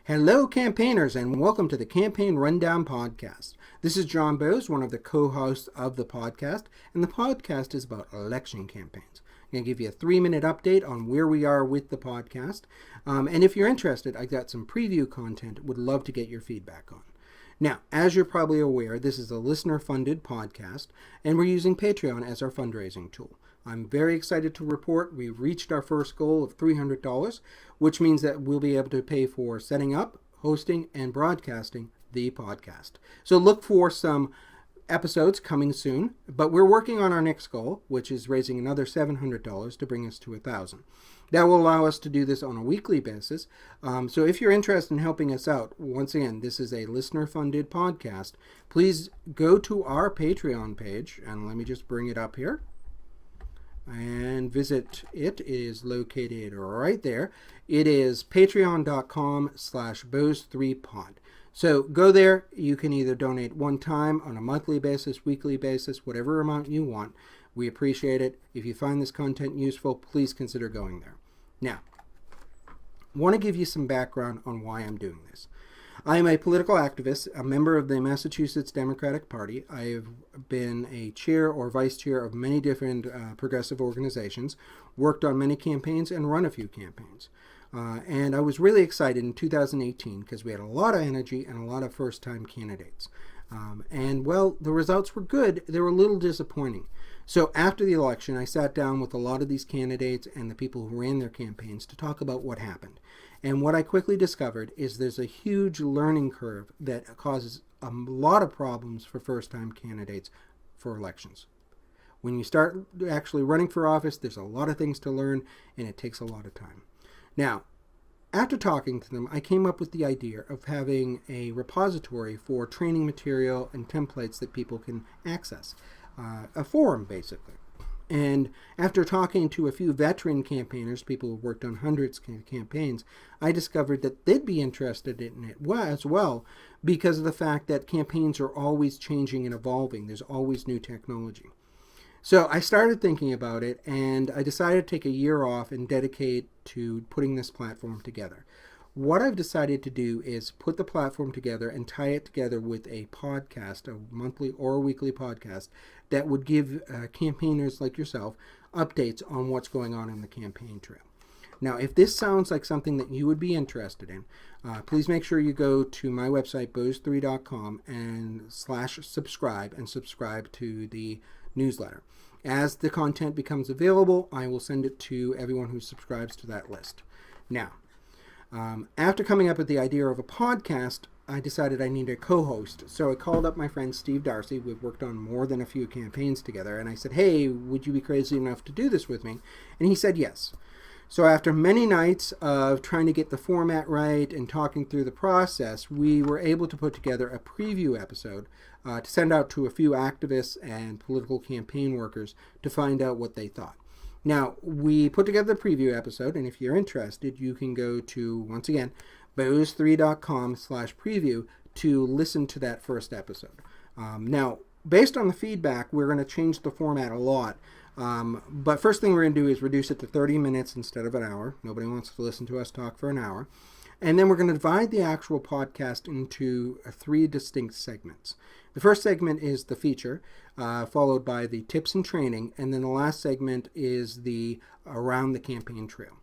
Hello, campaigners, and welcome to the Campaign Rundown Podcast. This is John Bose, one of the co-hosts of the podcast, and the podcast is about election campaigns. I'm going to give you a 3-minute update on where we are with the podcast, and if you're interested, I got some preview content would love to get your feedback on. Now, as you're probably aware, this is a listener-funded podcast, and we're using Patreon as our fundraising tool. I'm very excited to report we've reached our first goal of $300, which means that we'll be able to pay for setting up, hosting, and broadcasting the podcast. So look for some episodes coming soon, but we're working on our next goal, which is raising another $700 to bring us to $1,000. That will allow us to do this on a weekly basis. So if you're interested in helping us out, once again, this is a listener-funded podcast. Please go to our Patreon page, and let me just bring it up here and visit. It is located right there. It is patreon.com/Bose3pod. So go there. You can either donate one time on a monthly basis, weekly basis, whatever amount you want. We appreciate it. If you find this content useful, please consider going there. Now, I want to give you some background on why I'm doing this. I am a political activist, a member of the Massachusetts Democratic Party. I have been a chair or vice chair of many different progressive organizations, worked on many campaigns, and run a few campaigns. And I was really excited in 2018 because we had a lot of energy and a lot of first-time candidates. And, well, the results were good. They were a little disappointing. So after the election, I sat down with a lot of these candidates and the people who ran their campaigns to talk about what happened. And what I quickly discovered is there's a huge learning curve that causes a lot of problems for first-time candidates for elections. When you start actually running for office, there's a lot of things to learn, and it takes a lot of time. Now, after talking to them, I came up with the idea of having a repository for training material and templates that people can access. A forum, basically. And after talking to a few veteran campaigners, people who worked on hundreds of campaigns, I discovered that they'd be interested in it as well because of the fact that campaigns are always changing and evolving. There's always new technology. So I started thinking about it, and I decided to take a year off and dedicate to putting this platform together. What I've decided to do is put the platform together and tie it together with a podcast, a monthly or a weekly podcast, that would give campaigners like yourself updates on what's going on in the campaign trail. Now, if this sounds like something that you would be interested in, please make sure you go to my website, bose3.com, and /subscribe, and subscribe to the newsletter. As the content becomes available, I will send it to everyone who subscribes to that list. Now, after coming up with the idea of a podcast, I decided I needed a co-host. So I called up my friend Steve Darcy. We've worked on more than a few campaigns together. And I said, hey, would you be crazy enough to do this with me? And he said yes. So after many nights of trying to get the format right and talking through the process, we were able to put together a preview episode to send out to a few activists and political campaign workers to find out what they thought. Now, we put together the preview episode, and if you're interested, you can go to, once again, bose3.com/preview to listen to that first episode. Now, based on the feedback, we're going to change the format a lot. But first thing we're going to do is reduce it to 30 minutes instead of an hour. Nobody wants to listen to us talk for an hour. And then we're going to divide the actual podcast into 3 distinct segments. The first segment is the feature, followed by the tips and training, and then the last segment is the around the campaign trail.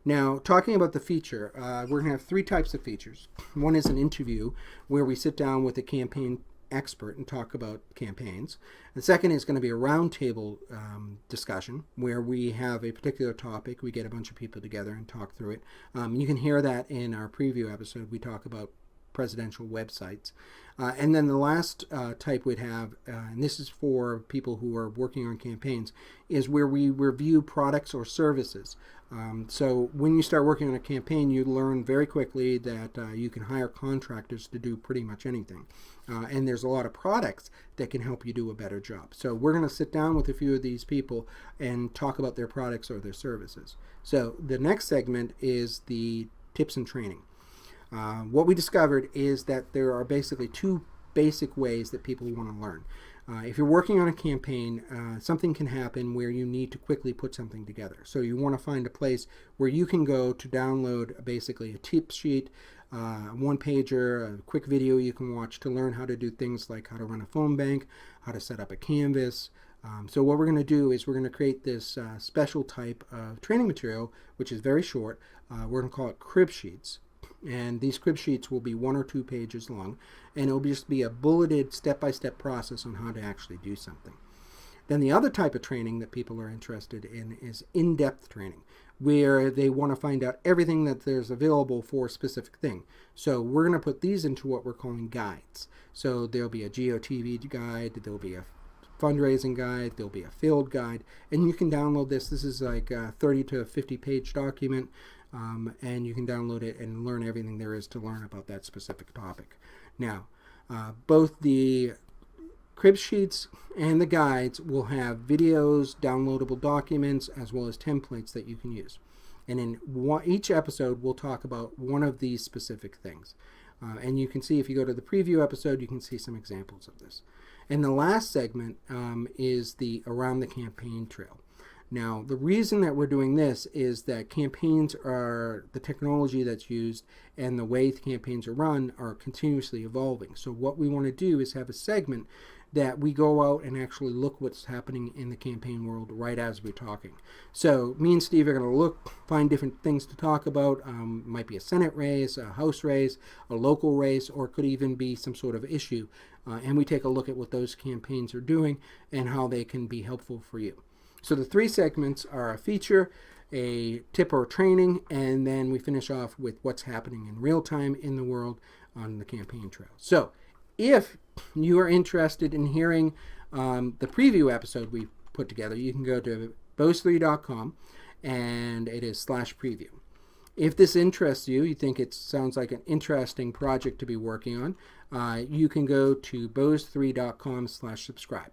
Now, talking about the feature, we're going to have 3 types of features. One is an interview where we sit down with a campaign expert and talk about campaigns. The second is going to be a roundtable discussion where we have a particular topic. We get a bunch of people together and talk through it. You can hear that in our preview episode. We talk about presidential websites. And then the last type we'd have, and this is for people who are working on campaigns, is where we review products or services. So when you start working on a campaign, you learn very quickly that you can hire contractors to do pretty much anything. And there's a lot of products that can help you do a better job. So we're going to sit down with a few of these people and talk about their products or their services. So the next segment is the tips and training. What we discovered is that there are basically 2 basic ways that people want to learn. If you're working on a campaign, something can happen where you need to quickly put something together. So you want to find a place where you can go to download basically a tip sheet, one pager, a quick video you can watch to learn how to do things like how to run a phone bank, how to set up a canvas. So what we're going to do is we're going to create this special type of training material, which is very short. We're going to call it crib sheets. And these crib sheets will be 1 or 2 pages long, and it'll just be a bulleted step-by-step process on how to actually do something. Then the other type of training that people are interested in is in-depth training, where they want to find out everything that there's available for a specific thing. So we're going to put these into what we're calling guides. So there'll be a GeoTV guide, there'll be a fundraising guide, there'll be a field guide, and you can download this. This is like a 30 to 50 page document, and you can download it and learn everything there is to learn about that specific topic. Now, both the crib sheets and the guides will have videos, downloadable documents, as well as templates that you can use. And in each episode, we'll talk about one of these specific things. And you can see, if you go to the preview episode, you can see some examples of this. And the last segment is the Around the Campaign Trail. Now, the reason that we're doing this is that campaigns are, the technology that's used and the way campaigns are run are continuously evolving. So what we want to do is have a segment that we go out and actually look what's happening in the campaign world right as we're talking. So me and Steve are going to find different things to talk about. Might be a Senate race, a House race, a local race, or it could even be some sort of issue. And we take a look at what those campaigns are doing and how they can be helpful for you. So the 3 segments are a feature, a tip or training, and then we finish off with what's happening in real time in the world on the campaign trail. So if you are interested in hearing the preview episode we put together, you can go to bose3.com, and it is /preview. If this interests you, you think it sounds like an interesting project to be working on, you can go to bose3.com/subscribe.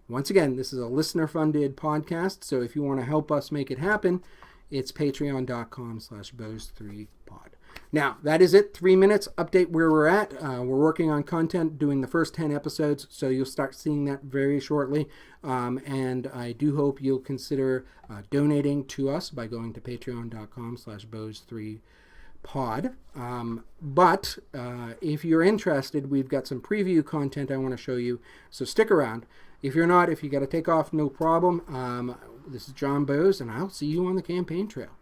Once again, this is a listener-funded podcast, so if you want to help us make it happen, it's patreon.com/bose3pod. Now, that is it. 3 minutes, update where we're at. We're working on content, doing the first 10 episodes, so you'll start seeing that very shortly. And I do hope you'll consider donating to us by going to patreon.com/bose3pod. But if you're interested, we've got some preview content I want to show you, so stick around. If you're not, if you got to take off, no problem. This is John Bose, and I'll see you on the campaign trail.